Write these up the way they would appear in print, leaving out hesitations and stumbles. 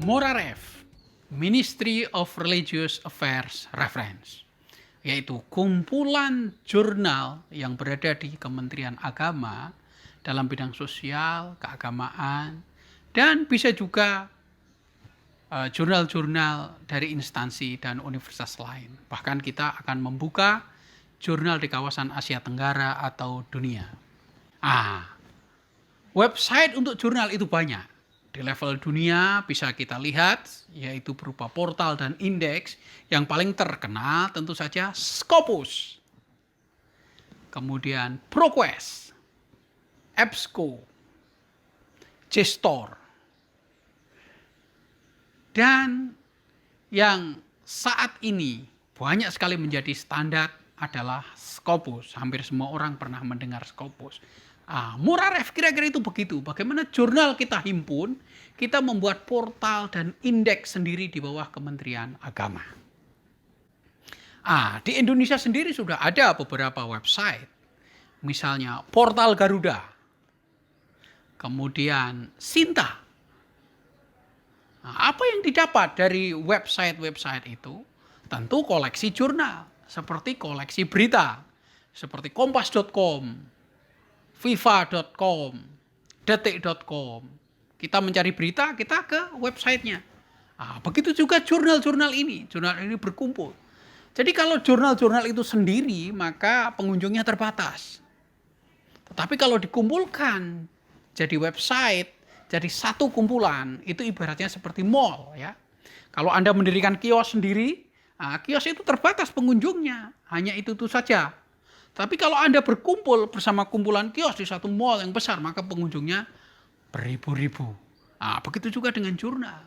Moraref, Ministry of Religious Affairs Reference, yaitu kumpulan jurnal yang berada di Kementerian Agama dalam bidang sosial, keagamaan, dan bisa juga jurnal-jurnal dari instansi dan universitas lain. Bahkan kita akan membuka jurnal di kawasan Asia Tenggara atau dunia. Website untuk jurnal itu banyak. Di level dunia bisa kita lihat, yaitu berupa portal dan indeks. Yang paling terkenal tentu saja Scopus, kemudian ProQuest, EBSCO, JSTOR, dan yang saat ini banyak sekali menjadi standar adalah Scopus. Hampir semua orang pernah mendengar Scopus. Moraref kira-kira itu begitu. Bagaimana jurnal kita himpun, kita membuat portal dan indeks sendiri di bawah Kementerian Agama. Di Indonesia sendiri sudah ada beberapa website. Misalnya Portal Garuda, kemudian Sinta. Apa yang didapat dari website-website itu? Tentu koleksi jurnal, seperti koleksi berita, seperti kompas.com, viva.com, detik.com. Kita mencari berita, kita ke websitenya. Begitu juga jurnal-jurnal ini. Jurnal ini berkumpul. Jadi kalau jurnal-jurnal itu sendiri, maka pengunjungnya terbatas. Tetapi kalau dikumpulkan jadi website, jadi satu kumpulan, itu ibaratnya seperti mall, ya. Kalau Anda mendirikan kios sendiri, kios itu terbatas pengunjungnya. Hanya itu saja. Tapi kalau Anda berkumpul bersama kumpulan kios di satu mall yang besar, maka pengunjungnya beribu-ribu. Begitu juga dengan jurnal.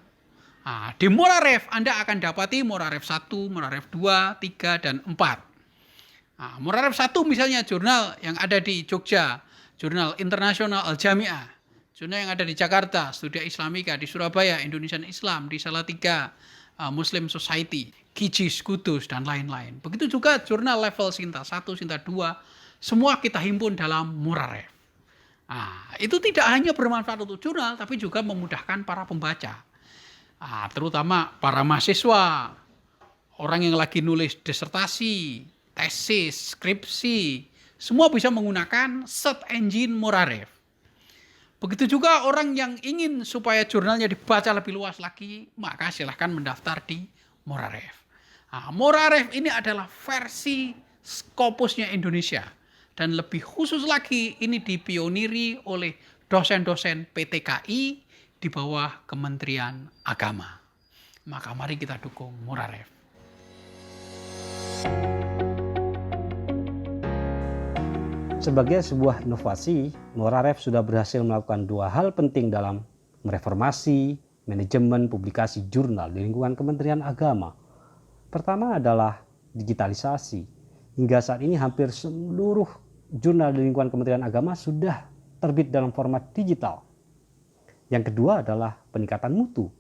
Di Moraref Anda akan dapati Moraref 1, Moraref 2, 3, dan 4. Moraref 1 misalnya jurnal yang ada di Jogja, Jurnal Internasional Al-Jami'ah. Jurnal yang ada di Jakarta, Studia Islamika, di Surabaya, Indonesian Islam, di Salatiga, Muslim Society, Kijis, Kudus, dan lain-lain. Begitu juga jurnal level Sinta 1, Sinta 2, semua kita himpun dalam Moraref. Itu tidak hanya bermanfaat untuk jurnal, tapi juga memudahkan para pembaca. Terutama para mahasiswa, orang yang lagi nulis disertasi, tesis, skripsi, semua bisa menggunakan search engine Moraref. Begitu juga orang yang ingin supaya jurnalnya dibaca lebih luas lagi, maka silahkan mendaftar di Moraref. Moraref ini adalah versi Scopusnya Indonesia. Dan lebih khusus lagi, ini dipioniri oleh dosen-dosen PTKI di bawah Kementerian Agama. Maka mari kita dukung Moraref. Sebagai sebuah inovasi, Moraref sudah berhasil melakukan dua hal penting dalam mereformasi manajemen publikasi jurnal di lingkungan Kementerian Agama. Pertama adalah digitalisasi. Hingga saat ini hampir seluruh jurnal di lingkungan Kementerian Agama sudah terbit dalam format digital. Yang kedua adalah peningkatan mutu.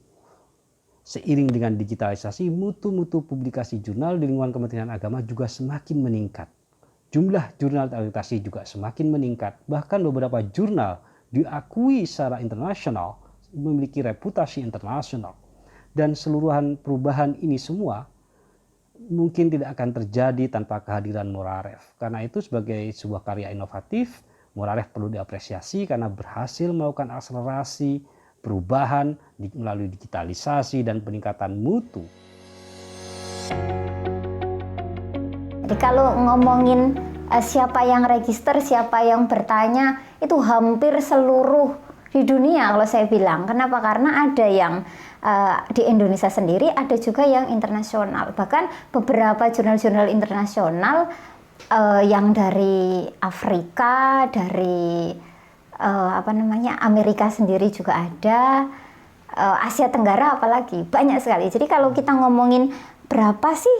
Seiring dengan digitalisasi, mutu-mutu publikasi jurnal di lingkungan Kementerian Agama juga semakin meningkat. Jumlah jurnal terakreditasi juga semakin meningkat. Bahkan beberapa jurnal diakui secara internasional, memiliki reputasi internasional. Dan seluruhan perubahan ini semua mungkin tidak akan terjadi tanpa kehadiran Moraref. Karena itu sebagai sebuah karya inovatif, Moraref perlu diapresiasi karena berhasil melakukan akselerasi perubahan melalui digitalisasi dan peningkatan mutu. Jadi kalau ngomongin siapa yang register, siapa yang bertanya, itu hampir seluruh di dunia kalau saya bilang. Kenapa? Karena ada yang di Indonesia sendiri, ada juga yang internasional. Bahkan beberapa jurnal-jurnal internasional yang dari Afrika, dari Amerika sendiri juga ada, Asia Tenggara apalagi, banyak sekali. Jadi kalau kita ngomongin berapa sih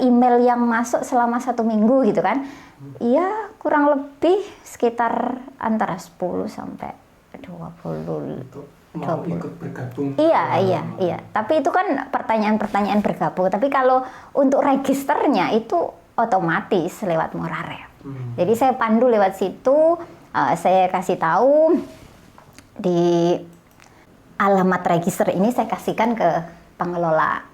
email yang masuk selama 1 minggu gitu kan, ya kurang lebih sekitar antara 10 sampai 20. Mau ikut bergabung. Iya. Tapi itu kan pertanyaan-pertanyaan bergabung. Tapi kalau untuk registernya itu otomatis lewat Moraref. Jadi saya pandu lewat situ, saya kasih tahu di alamat register ini saya kasihkan ke pengelola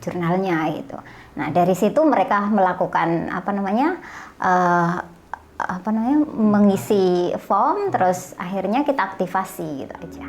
jurnalnya gitu. Nah dari situ mereka melakukan mengisi form, terus akhirnya kita aktivasi gitu aja.